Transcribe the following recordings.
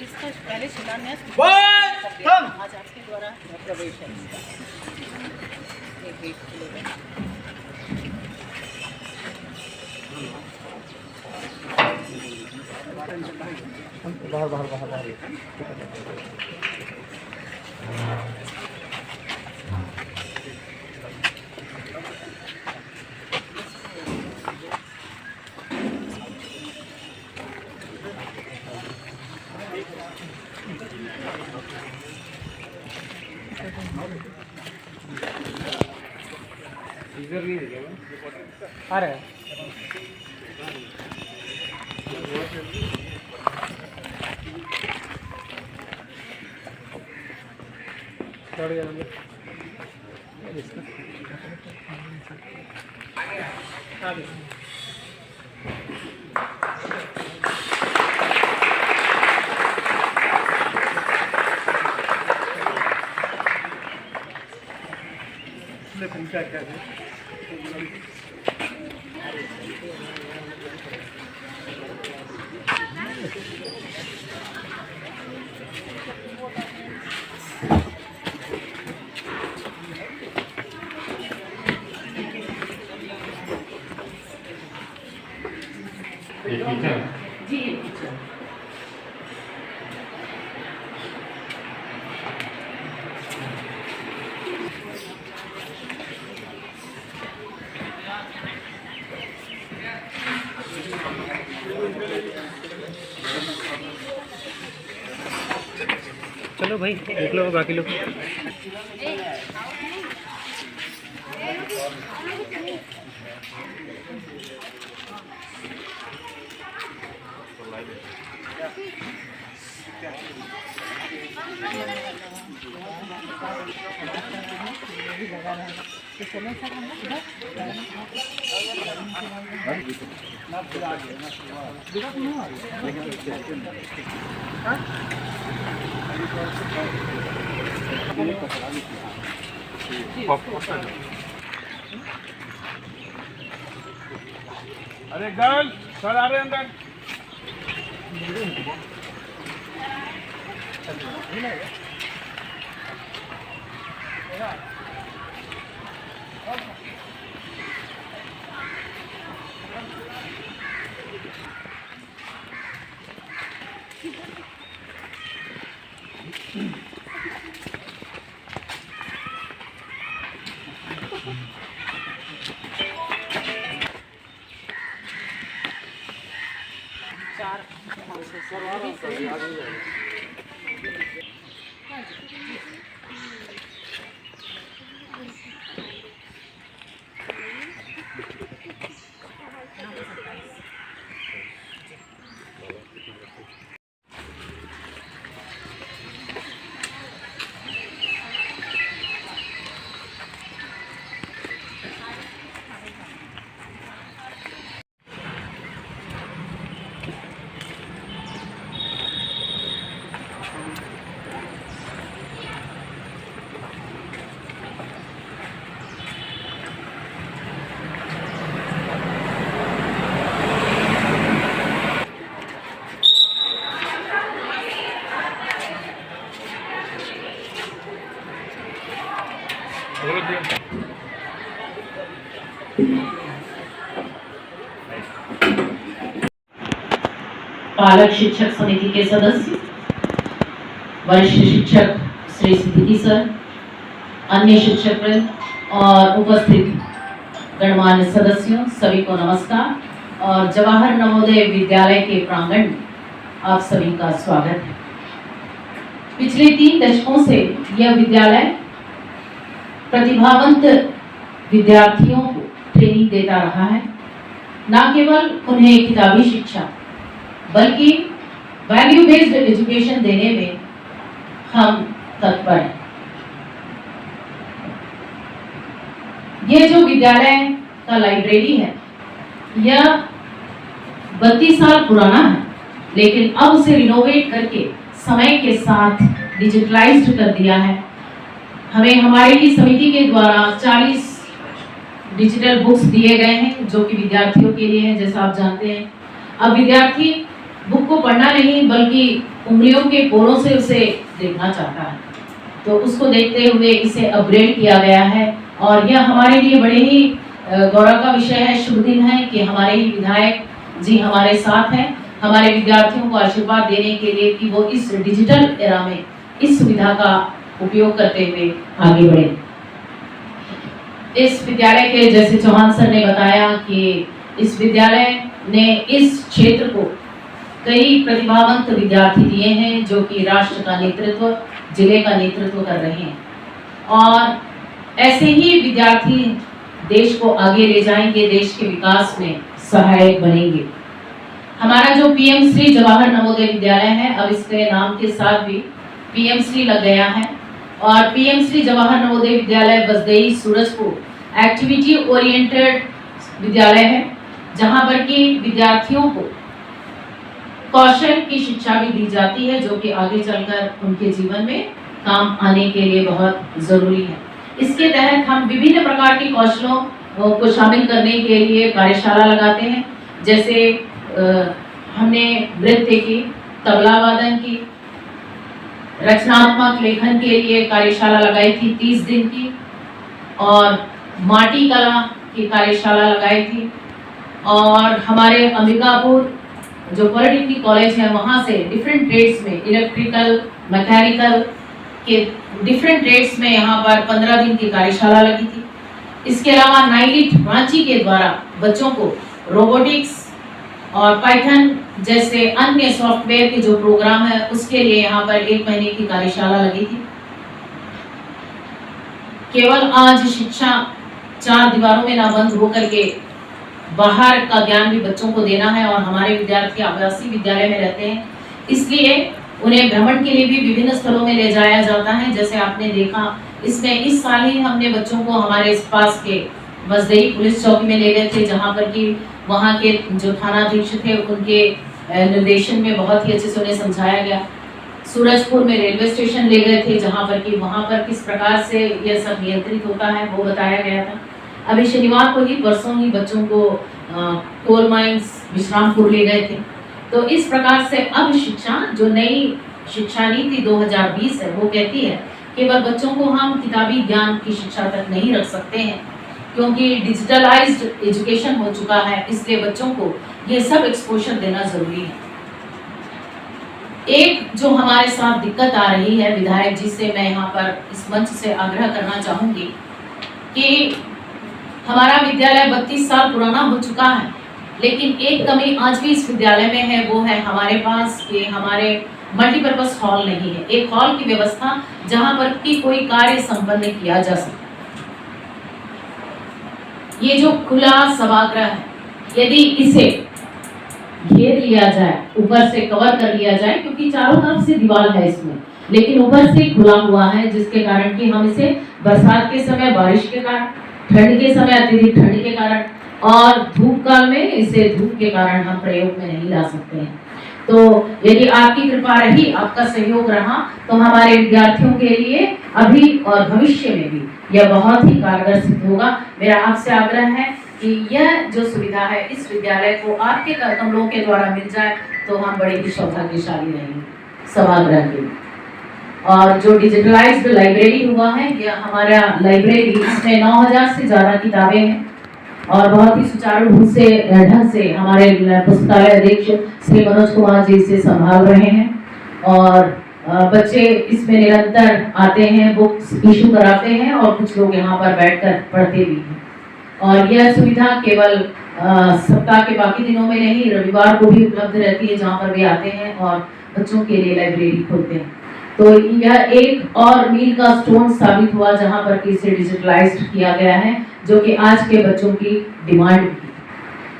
इसका पहले शिलान्यास आज आपके द्वारा प्रवेश है इसका। एक गेट खुलेगा। बाहर आ रहे हैं। जी टीचर। चलो भाई देख लो बाकी लोग। अरे गर्ल सर आ रहे हैं अंदर। पालक शिक्षक समिति के सदस्य, वरिष्ठ शिक्षक श्री सिद्दीकी सर, अन्य शिक्षक और उपस्थित गणमान्य सदस्यों, सभी को नमस्कार और जवाहर नवोदय विद्यालय के प्रांगण में आप सभी का स्वागत है। पिछले 3 दशकों से यह विद्यालय प्रतिभावंत विद्यार्थियों को ट्रेनिंग देता रहा है। न केवल उन्हें किताबी शिक्षा बल्कि वैल्यू बेस्ड एजुकेशन देने में हम तत्पर हैं। यह जो विद्यालय का लाइब्रेरी है यह 32 साल पुराना है, लेकिन अब उसे रिनोवेट करके समय के साथ डिजिटलाइज्ड कर दिया है। हमें हमारी ही समिति के द्वारा 40 डिजिटल बुक्स दिए गए हैं जो कि विद्यार्थियों के लिए हैं। जैसा आप जानते हैं अब विद्यार्थी बुक को पढ़ना नहीं बल्कि उंगलियों के कोनों से उसे देखना चाहता है। तो उसको देखते हुए इसे अपग्रेड किया गया है और यह हमारे लिए बड़े ही गौरव का विषय है, शुभ दिन है कि हमारे ही विधायक जी हमारे साथ हैं हमारे विद्यार्थियों को आशीर्वाद देने के लिए कि वो इस डिजिटल एरा में इस सुविधा का उपयोग करते हुए आगे बढ़े। इस विद्यालय के जैसे चौहान सर ने बताया कि इस विद्यालय ने इस क्षेत्र को कई प्रतिभावंत विद्यार्थी दिए हैं जो कि राष्ट्र का नेतृत्व, जिले का नेतृत्व कर रहे हैं और ऐसे ही विद्यार्थी देश को आगे ले जाएंगे, देश के विकास में सहायक बनेंगे। हमारा जो पीएम श्री जवाहर नवोदय विद्यालय है, अब इसके नाम के साथ भी पीएम श्री लग गया है और PM Shri Jawahar Navodaya Vidyalaya Basdei Surajpur activity oriented विद्यालय है जहां पर कि विद्यार्थियों को कौशल की शिक्षा भी दी जाती है जो कि आगे चलकर उनके जीवन में काम आने के लिए बहुत जरूरी है। इसके तहत हम विभिन्न प्रकार के कौशलों को शामिल करने के लिए कार्यशाला लगाते हैं, जैसे हमने नृत्य की, तबला वादन की, रचनात्मक लेखन के लिए कार्यशाला लगाई थी 30 दिन की और माटी कला की कार्यशाला लगाई थी और हमारे अंबिकापुर जो पॉलिटेक्निक कॉलेज है वहाँ से डिफरेंट ट्रेड्स में इलेक्ट्रिकल, मैकेनिकल के डिफरेंट ट्रेड्स में यहाँ पर 15 दिन की कार्यशाला लगी थी। इसके अलावा नाइलिट रांची के द्वारा बच्चों को रोबोटिक्स और पाइथन जैसे अन्य सॉफ्टवेयर के जो प्रोग्राम है उसके लिए यहाँ पर 1 महीने की कार्यशाला लगी थी। केवल आज शिक्षा 4 दीवारों में ना बंद होकर के बाहर का ज्ञान भी बच्चों को देना है और हमारे विद्यार्थी आवासीय विद्यालय में रहते हैं, इसलिए उन्हें भ्रमण के लिए भी विभिन्न स्थलों में ले जाया जाता है। जैसे आपने देखा इसमें इस साल ही हमने बच्चों को हमारे पास के बसदेई पुलिस चौकी में ले गए थे जहाँ पर कि वहाँ के जो थानाधीश थे उनके निर्देशन में बहुत ही अच्छे से उन्हें समझाया गया। सूरजपुर में रेलवे स्टेशन ले गए थे जहाँ पर कि वहाँ पर किस प्रकार से यह सब नियंत्रित होता है वो बताया गया था। अभी शनिवार को ही परसों ही बच्चों को कोल माइंस विश्रामपुर ले गए थे। तो इस प्रकार से अब शिक्षा जो नई शिक्षा नीति 2020 है वो कहती है केवल बच्चों को हम किताबी ज्ञान की शिक्षा तक नहीं रख सकते हैं क्योंकि डिजिटलाइज्ड एजुकेशन हो चुका है, इसलिए बच्चों को ये सब एक्सपोजर देना जरूरी है। एक जो हमारे साथ दिक्कत आ रही है विधायक जी से मैं यहाँ पर इस मंच से आग्रह करना चाहूँगी कि हमारा विद्यालय 32 साल पुराना हो चुका है, लेकिन एक कमी आज भी इस विद्यालय में है, वो है हमारे पास ये हमारे मल्टीपर्पज हॉल नहीं है, एक हॉल की व्यवस्था जहाँ पर कि कोई कार्य संपन्न किया जा सके। ये जो खुला सभागृह है यदि इसे घेर लिया जाए, ऊपर से कवर कर लिया जाए, क्योंकि चारों तरफ से दीवार है इसमें, लेकिन ऊपर से खुला हुआ है जिसके कारण कि हम इसे बरसात के समय बारिश के कारण, ठंड के समय अत्यधिक ठंड के कारण और धूप काल में इसे धूप के कारण हम प्रयोग में नहीं ला सकते हैं। तो यदि आपकी कृपा रही, आपका सहयोग रहा तो हमारे विद्यार्थियों के लिए अभी और भविष्य में भी यह बहुत ही कारगर सिद्ध होगा। मेरा आपसे आग्रह है कि यह जो सुविधा है इस विद्यालय को आपके कमलों के द्वारा मिल जाए तो हम बड़े ही सौभाग्यशाली रहेंगे सभागृह के। और जो डिजिटलाइज्ड लाइब्रेरी हुआ है, यह हमारा लाइब्रेरी, इसमें 9000 से ज़्यादा किताबें हैं और बहुत ही सुचारू ढंग से हमारे पुस्तकालय अध्यक्ष श्री मनोज कुमार जी इसे संभाल रहे हैं और बच्चे इसमें निरंतर आते हैं, बुक्स इशू कराते हैं और कुछ लोग यहाँ पर बैठकर पढ़ते भी हैं। और यह सुविधा केवल सप्ताह के बाकी दिनों में नहीं, रविवार को भी उपलब्ध रहती है जहाँ पर वे आते हैं और बच्चों के लिए लाइब्रेरी खोलते हैं। तो यह एक और मील का स्टोन साबित हुआ जहाँ पर कि इसे डिजिटलाइज्ड किया गया है, जो कि आज के बच्चों की डिमांड भी।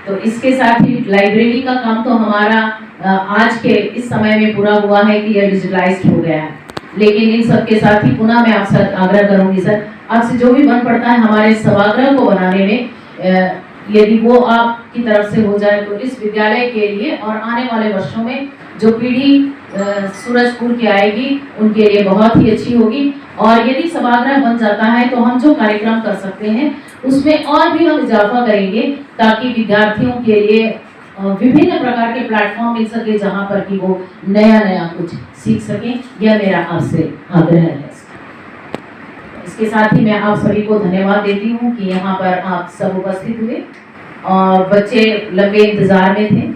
तो इसके साथ ही लाइब्रेरी का काम तो हमारा आज के इस समय में पूरा हुआ है कि यह डिजिटलाइज्ड हो गया है, लेकिन इन सब के साथ ही पुनः मैं आपसे आग्रह करूंगी सर, आपसे जो भी बन पड़ता है हमारे सभागृह को बनाने में यदि वो आपकी तरफ से हो जाए तो इस विद्यालय के लिए और आने वाले वर्षों में जो पीढ़ी सूरजपुर की आएगी उनके लिए बहुत ही अच्छी होगी। और यदि सभागृह बन जाता है तो हम जो कार्यक्रम कर सकते हैं उसमें और भी हम इजाफा करेंगे ताकि विद्यार्थियों के लिए विभिन्न प्रकार के प्लेटफॉर्म मिल सके जहाँ पर कि वो नया नया कुछ सीख सकें, यह मेरा आपसे आग्रह है। इसके साथ ही मैं आप सभी को धन्यवाद देती हूँ कि यहाँ पर आप सब उपस्थित हुए और बच्चे लंबे इंतजार में थे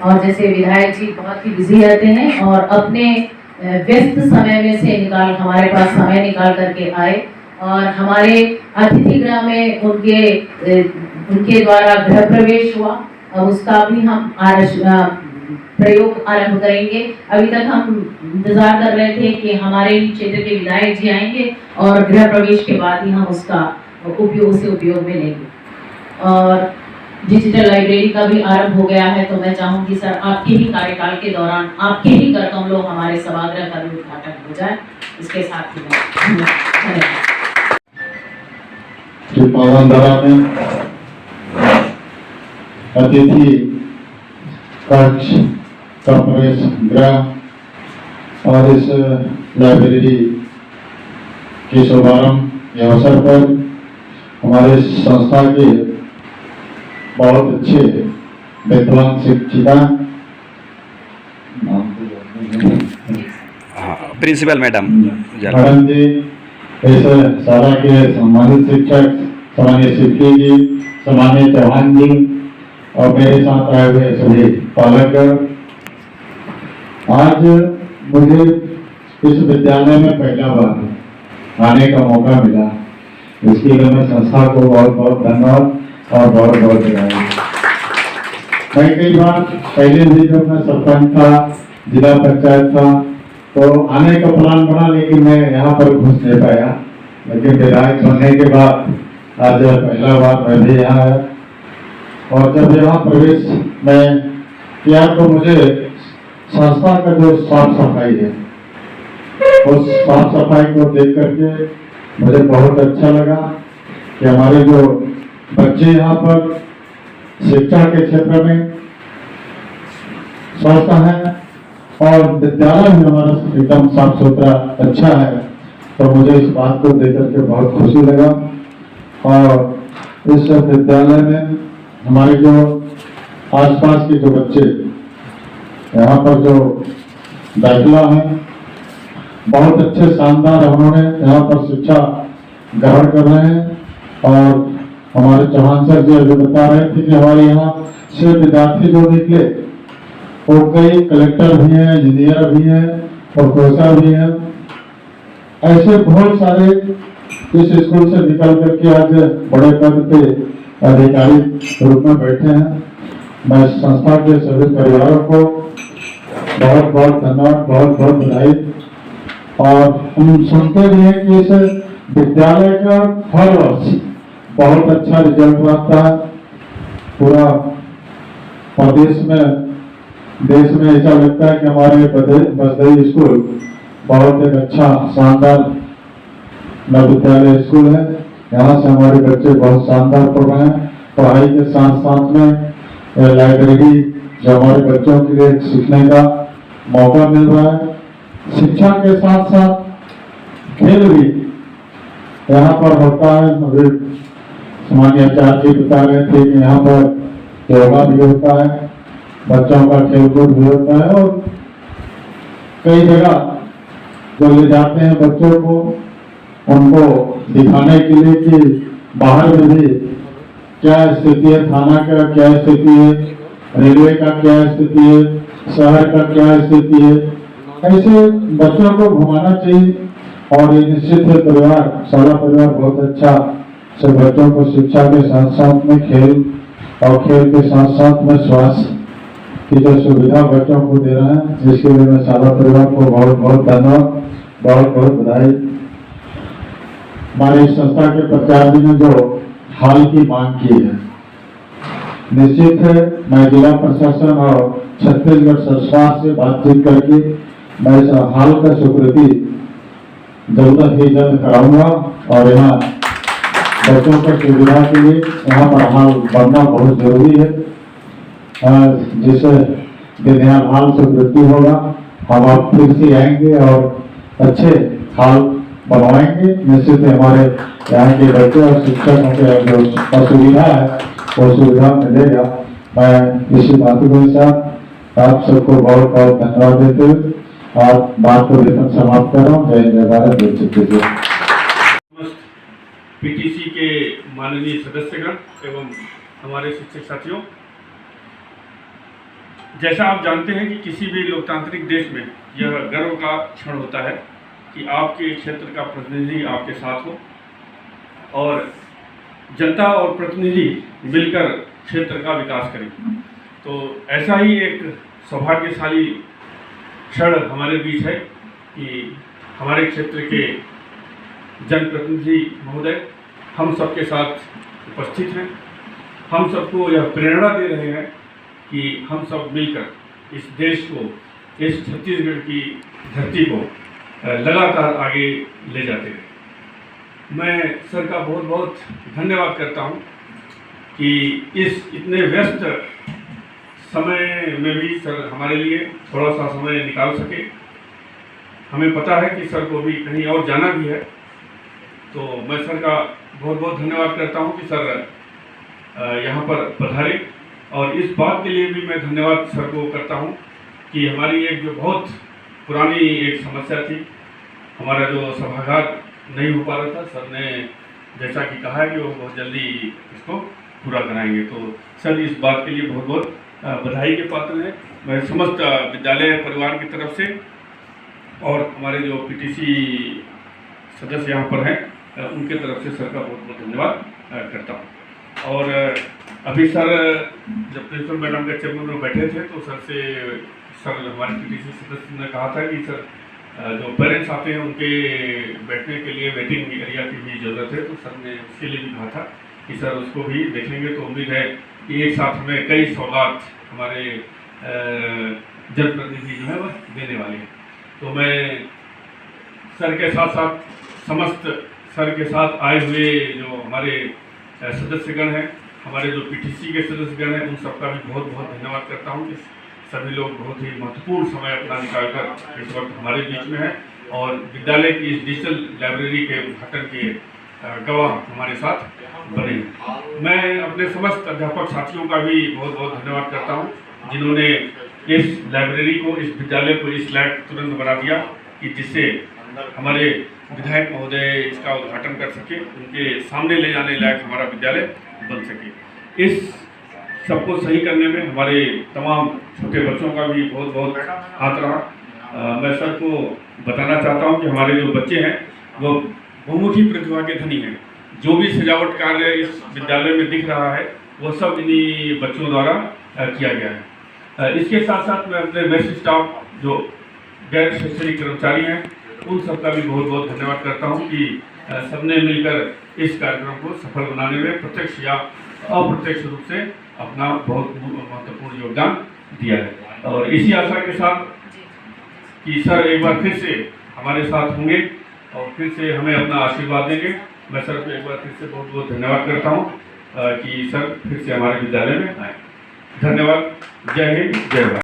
और जैसे विधायक जी बहुत ही बिजी रहते हैं और अपने व्यस्त समय में से हमारे पास समय निकाल करके आए और हमारे अतिथि गृह में उनके द्वारा गृह प्रवेश हुआ और उसका भी हम प्रयोग आरंभ करेंगे। अभी तक हम इंतजार कर रहे थे कि हमारे ही क्षेत्र के विधायक जी आएंगे और गृह प्रवेश के बाद ही हम उसका उपयोग में लेंगे। और डिजिटल लाइब्रेरी का भी आरंभ हो गया है, तो मैं चाहूंगी सर आपके ही कार्यकाल के दौरान आपके ही कर कमलों हमारे सभागृह का भी उद्घाटन हो जाए। इसके साथ ही में अतिथि कक्ष का प्रवेश गृह और इस लाइब्रेरी के शुभारंभ के अवसर पर हमारे संस्था के बहुत अच्छे विद्वान शिक्षिका प्रिंसिपल मैडम जी, इस शाला के सम्मानित शिक्षक सामान्य सिद्धि जी, सामान्य चौहान जी और मेरे साथ आए हुए सभी पालक, आज मुझे इस विद्यालय में पहला बार आने का मौका मिला, इसके लिए मैं संस्था को बहुत बहुत धन्यवाद और बहुत बहुत बधाई। मैं कई बार पहले भी जब मैं सरपंच था, जिला पंचायत था, तो आने का प्लान बना, लेकिन मैं यहाँ पर घुस नहीं पाया। लेकिन विधायक बनने के बाद आज पहला बार मैं भी यहाँ आया और जब यहाँ प्रवेश में किया तो मुझे संस्था का जो साफ सफाई है, उस साफ सफाई को देख करके मुझे बहुत अच्छा लगा कि हमारे जो बच्चे यहाँ पर शिक्षा के क्षेत्र में स्वस्थ हैं और विद्यालय भी हमारा एकदम साफ सुथरा अच्छा है, तो मुझे इस बात को देख करके बहुत खुशी लगा। और इस विद्यालय में हमारे जो आसपास के जो बच्चे यहाँ पर जो दाखिला है, बहुत अच्छे शानदार उन्होंने यहाँ पर शिक्षा ग्रहण कर रहे हैं। और हमारे चौहान सर जी अभी बता रहे थे कि हमारे यहाँ से विद्यार्थी जो निकले वो कई कलेक्टर भी हैं, इंजीनियर भी हैं, प्रोफेसर भी हैं। ऐसे बहुत सारे इस स्कूल से निकल करके आज बड़े पद पे अधिकारी रूप में बैठे हैं। मैं संस्था के सभी परिवारों को बहुत बहुत धन्यवाद, बहुत बहुत बधाई। और हम सुनते भी हैं कि इस विद्यालय का हर वर्ष बहुत अच्छा रिजल्ट आता है। पूरा प्रदेश में, देश में ऐसा लगता है कि हमारे बसदई स्कूल बहुत एक अच्छा शानदार विद्यालय स्कूल है। यहाँ से हमारे बच्चे बहुत शानदार पढ़ रहे हैं। पढ़ाई के साथ साथ में लाइब्रेरी जो हमारे बच्चों के लिए सीखने का मौका मिल रहा है। शिक्षा के साथ साथ खेल भी यहाँ पर होता है। अभी सामान्य आचार्य जी बता रहे थे कि यहाँ पर योगा भी होता है, बच्चों का खेलकूद भी होता है और कई जगह जो ले जाते हैं बच्चों को, उनको दिखाने के लिए कि बाहर में भी क्या स्थिति है, थाना का क्या स्थिति है, रेलवे का क्या स्थिति है, शहर का क्या स्थिति है। ऐसे बच्चों को घुमाना चाहिए और ये निश्चित है परिवार, सारा परिवार बहुत अच्छा से बच्चों को शिक्षा के साथ साथ में खेल और खेल के साथ साथ में स्वास्थ्य की जो सुविधा बच्चों को दे रहे हैं, जिसके लिए मैं सारा परिवार को बहुत बहुत धन्यवाद, बहुत बहुत बधाई। हमारी संस्था के प्राचार्य ने जो हाल की मांग की है, निश्चित है मैं जिला प्रशासन और छत्तीसगढ़ सरकार से बातचीत करके मैं इस हाल का स्वीकृति जल्द ही जल्द कराऊंगा और यहाँ बच्चों की सुविधा के लिए यहाँ पर हाल बनना बहुत जरूरी है। जिससे यहाँ हाल स्वीकृति होगा, हम आप फिर से आएंगे और अच्छे हाल बनवाएंगे। निश्चित हमारे यहाँ के बच्चे और शिक्षकों के जो असुविधा है वो सुविधा मिलेगा। मैं इसी बातों के साथ आप सबको बहुत बहुत धन्यवाद देते हुए और बात को लेकर समाप्त कर रहा हूँ। जय भारत, जय छत्तीसगढ़। पीटीसी के माननीय सदस्यगण एवं हमारे शिक्षक साथियों, जैसा आप जानते हैं कि किसी भी लोकतांत्रिक देश में यह गर्व का क्षण होता है कि आपके क्षेत्र का प्रतिनिधि आपके साथ हो और जनता और प्रतिनिधि मिलकर क्षेत्र का विकास करें। तो ऐसा ही एक सौभाग्यशाली क्षण हमारे बीच है कि हमारे क्षेत्र के जनप्रतिनिधि महोदय हम सबके साथ उपस्थित हैं। हम सबको यह प्रेरणा दे रहे हैं कि हम सब मिलकर इस देश को, इस छत्तीसगढ़ की धरती को लगातार आगे ले जाते हैं। मैं सर का बहुत बहुत धन्यवाद करता हूं कि इस इतने व्यस्त समय में भी सर हमारे लिए थोड़ा सा समय निकाल सके। हमें पता है कि सर को भी कहीं और जाना भी है, तो मैं सर का बहुत बहुत धन्यवाद करता हूं कि सर यहाँ पर पधारे। और इस बात के लिए भी मैं धन्यवाद सर को करता हूं कि हमारी एक जो बहुत पुरानी एक समस्या थी, हमारा जो सभागार नहीं हो पा रहा था, सर ने जैसा कि कहा है कि वो बहुत जल्दी इसको पूरा कराएंगे। तो सर इस बात के लिए बहुत बहुत बधाई के पात्र हैं। मैं समस्त विद्यालय परिवार की तरफ से और हमारे जो पीटीसी सदस्य यहाँ पर हैं उनके तरफ से सर का बहुत बहुत धन्यवाद करता हूँ। और अभी सर जब प्रिंसिपल मैडम के चेम्बर में बैठे थे तो सर हमारे पीटीसी सदस्य ने कहा था कि सर जो पेरेंट्स आते हैं उनके बैठने के लिए वेटिंग एरिया की भी ज़रूरत है, तो सर ने उसके लिए भी कहा था कि सर उसको भी देखेंगे। तो उम्मीद है कि एक साथ हमें कई सौगात हमारे जनप्रतिनिधि जो है वह देने वाले हैं। तो मैं सर के साथ साथ समस्त सर के साथ आए हुए जो हमारे सदस्यगण हैं, हमारे जो पीटीसी के सदस्यगण हैं, उन सबका भी बहुत बहुत धन्यवाद करता हूँ। सभी लोग बहुत ही महत्वपूर्ण समय अपना निकालकर इस वक्त हमारे बीच में है और विद्यालय की इस डिजिटल लाइब्रेरी के उद्घाटन के गवाह हमारे साथ बने। मैं अपने समस्त अध्यापक साथियों का भी बहुत बहुत धन्यवाद करता हूं, जिन्होंने इस लाइब्रेरी को, इस विद्यालय को इस लायक तुरंत बना दिया कि जिससे हमारे विधायक महोदय इसका उद्घाटन कर सके, उनके सामने ले जाने लायक हमारा विद्यालय बन सके। इस सबको सही करने में हमारे तमाम छोटे बच्चों का भी बहुत बहुत हाथ रहा। मैं सर को बताना चाहता हूं कि हमारे जो बच्चे हैं वो बहुमुखी प्रतिभा के धनी हैं। जो भी सजावट कार्य इस विद्यालय में दिख रहा है वो सब इन्हीं बच्चों द्वारा किया गया है। इसके साथ साथ मैं अपने मेस स्टाफ जो गैर शैक्षणिक कर्मचारी हैं उन सबका भी बहुत बहुत धन्यवाद करता हूं कि सबने मिलकर इस कार्यक्रम को सफल बनाने में प्रत्यक्ष या अप्रत्यक्ष रूप से अपना बहुत महत्वपूर्ण योगदान दिया है। और इसी आशा के साथ कि सर एक बार फिर से हमारे साथ होंगे और फिर से हमें अपना आशीर्वाद देंगे, मैं सर को एक बार फिर से बहुत बहुत धन्यवाद करता हूं कि सर फिर से हमारे विद्यालय में आए। धन्यवाद। जय हिंद, जय भारत।